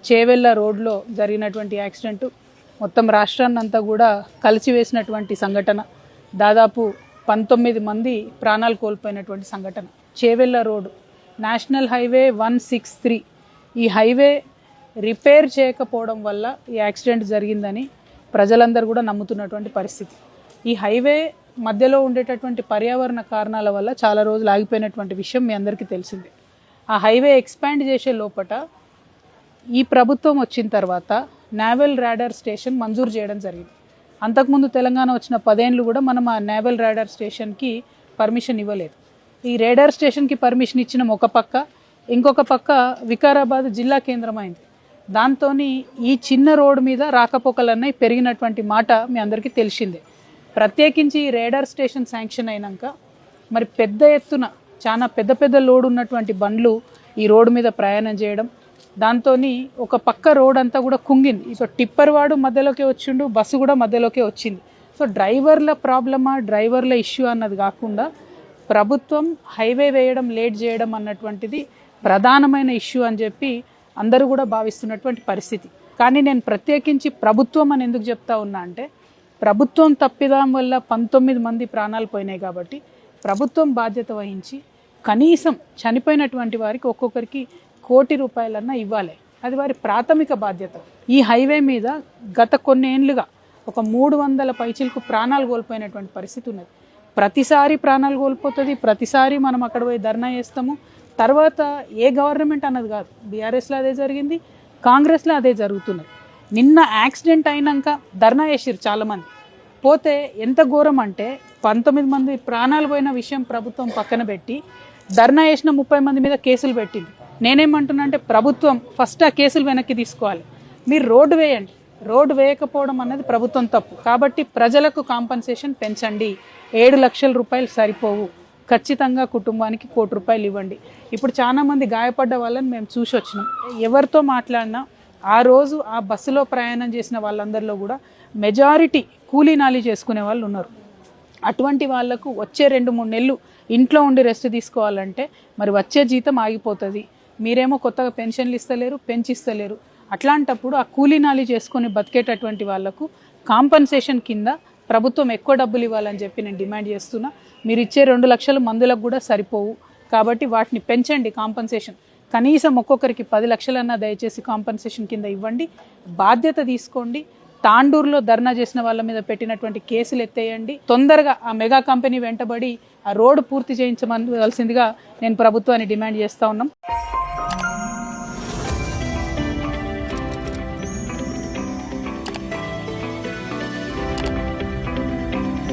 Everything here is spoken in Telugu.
చేవెళ్ళ రోడ్లో జరిగినటువంటి యాక్సిడెంట్ మొత్తం రాష్ట్రాన్ని అంతా కూడా కలిచివేసినటువంటి సంఘటన. దాదాపు 19 మంది ప్రాణాలు కోల్పోయినటువంటి సంఘటన. చేవెళ్ళ రోడ్ నేషనల్ హైవే 163, ఈ హైవే రిపేర్ చేయకపోవడం వల్ల ఈ యాక్సిడెంట్ జరిగిందని ప్రజలందరూ కూడా నమ్ముతున్నటువంటి పరిస్థితి. ఈ హైవే మధ్యలో ఉండేటటువంటి పర్యావరణ కారణాల వల్ల చాలా రోజులు ఆగిపోయినటువంటి విషయం మీ అందరికీ తెలిసిందే. ఆ హైవే ఎక్స్పాండ్ చేసే లోపట ఈ ప్రభుత్వం వచ్చిన తర్వాత నేవల్ రాడార్ స్టేషన్ మంజూరు చేయడం జరిగింది. అంతకుముందు తెలంగాణ వచ్చిన 10 ఏళ్ళు కూడా మనం ఆ నేవల్ రాడార్ స్టేషన్కి పర్మిషన్ ఇవ్వలేదు. ఈ రాడార్ స్టేషన్కి పర్మిషన్ ఇచ్చిన ఒక పక్క, ఇంకొక పక్క వికారాబాద్ జిల్లా కేంద్రమైంది. దాంతో ఈ చిన్న రోడ్డు మీద రాకపోకలన్నీ పెరిగినటువంటి మాట మీ అందరికీ తెలిసిందే. ప్రత్యేకించి ఈ రాడార్ స్టేషన్ శాంక్షన్ అయినాక మరి పెద్ద ఎత్తున చాలా పెద్ద లోడ్ ఉన్నటువంటి బండ్లు ఈ రోడ్డు మీద ప్రయాణం చేయడం, దాంతో ఒక పక్క రోడ్ అంతా కూడా కుంగింది. సో టిప్పర్ వాడు మధ్యలోకి వచ్చిండు, బస్సు కూడా మధ్యలోకే వచ్చింది. సో డ్రైవర్ల ప్రాబ్లమా, డ్రైవర్ల ఇష్యూ అన్నది కాకుండా ప్రభుత్వం హైవే వేయడం లేట్ చేయడం అన్నటువంటిది ప్రధానమైన ఇష్యూ అని చెప్పి అందరూ కూడా భావిస్తున్నటువంటి పరిస్థితి. కానీ నేను ప్రత్యేకించి ప్రభుత్వం అని ఎందుకు చెప్తా ఉన్నా అంటే, ప్రభుత్వం తప్పిదం వల్ల 19 మంది ప్రాణాలు పోయినాయి కాబట్టి ప్రభుత్వం బాధ్యత వహించి కనీసం చనిపోయినటువంటి వారికి ఒక్కొక్కరికి ₹1 కోటి ఇవ్వాలి. అది వారి ప్రాథమిక బాధ్యత. ఈ హైవే మీద గత కొన్ని ఏళ్ళుగా ఒక 300 పైచిలకు ప్రాణాలు కోల్పోయినటువంటి పరిస్థితి ఉన్నది. ప్రతిసారి ప్రాణాలు కోల్పోతుంది, ప్రతిసారి మనం అక్కడ పోయి ధర్నా చేస్తాము. తర్వాత ఏ గవర్నమెంట్ అన్నది కాదు, బీఆర్ఎస్లో అదే జరిగింది, కాంగ్రెస్లో అదే జరుగుతున్నది. నిన్న యాక్సిడెంట్ అయినాక ధర్నా చేసిరు చాలామంది. పోతే ఎంత ఘోరం అంటే 19 మంది ప్రాణాలు పోయిన విషయం ప్రభుత్వం పక్కన పెట్టి ధర్నా చేసిన 30 మంది మీద కేసులు పెట్టింది. నేనేమంటున్నా అంటే ప్రభుత్వం ఫస్ట్ ఆ కేసులు వెనక్కి తీసుకోవాలి. మీరు రోడ్డు వేయండి, రోడ్డు వేయకపోవడం అన్నది ప్రభుత్వం తప్పు. కాబట్టి ప్రజలకు కాంపన్సేషన్ పెంచండి. 7 లక్షల రూపాయలు సరిపోవు, ఖచ్చితంగా కుటుంబానికి ₹1 కోటి ఇవ్వండి. ఇప్పుడు చాలామంది గాయపడ్డ వాళ్ళని మేము చూసి వచ్చినాం. ఎవరితో మాట్లాడినా ఆ రోజు ఆ బస్సులో ప్రయాణం చేసిన వాళ్ళందరిలో కూడా మెజారిటీ కూలీ నాలి చేసుకునే వాళ్ళు ఉన్నారు. అటువంటి వాళ్లకు వచ్చే 2-3 నెలలు ఇంట్లో ఉండి రెస్ట్ తీసుకోవాలంటే మరి వచ్చే జీతం ఆగిపోతుంది. మీరేమో కొత్తగా పెన్షన్లు ఇస్తలేరు, పెంచిస్తలేరు. అట్లాంటప్పుడు ఆ కూలీ నాలి చేసుకొని బతికేటటువంటి వాళ్లకు కాంపన్సేషన్ కింద ప్రభుత్వం ఎక్కువ డబ్బులు ఇవ్వాలని చెప్పి నేను డిమాండ్ చేస్తున్నా. మీరు ఇచ్చే 2 లక్షలు మందులకు కూడా సరిపోవు, కాబట్టి వాటిని పెంచండి. కాంపన్సేషన్ కనీసం ఒక్కొక్కరికి 10 లక్షలన్నా దయచేసి కాంపన్సేషన్ కింద ఇవ్వండి. బాధ్యత తీసుకోండి. తాండూరులో ధర్నా చేసిన వాళ్ళ మీద పెట్టినటువంటి కేసులు ఎత్తేయండి. తొందరగా ఆ మెగా కంపెనీ వెంటబడి ఆ రోడ్డు పూర్తి చేయించవలసిందిగా నేను ప్రభుత్వాన్ని డిమాండ్ చేస్తూ ఉన్నాం.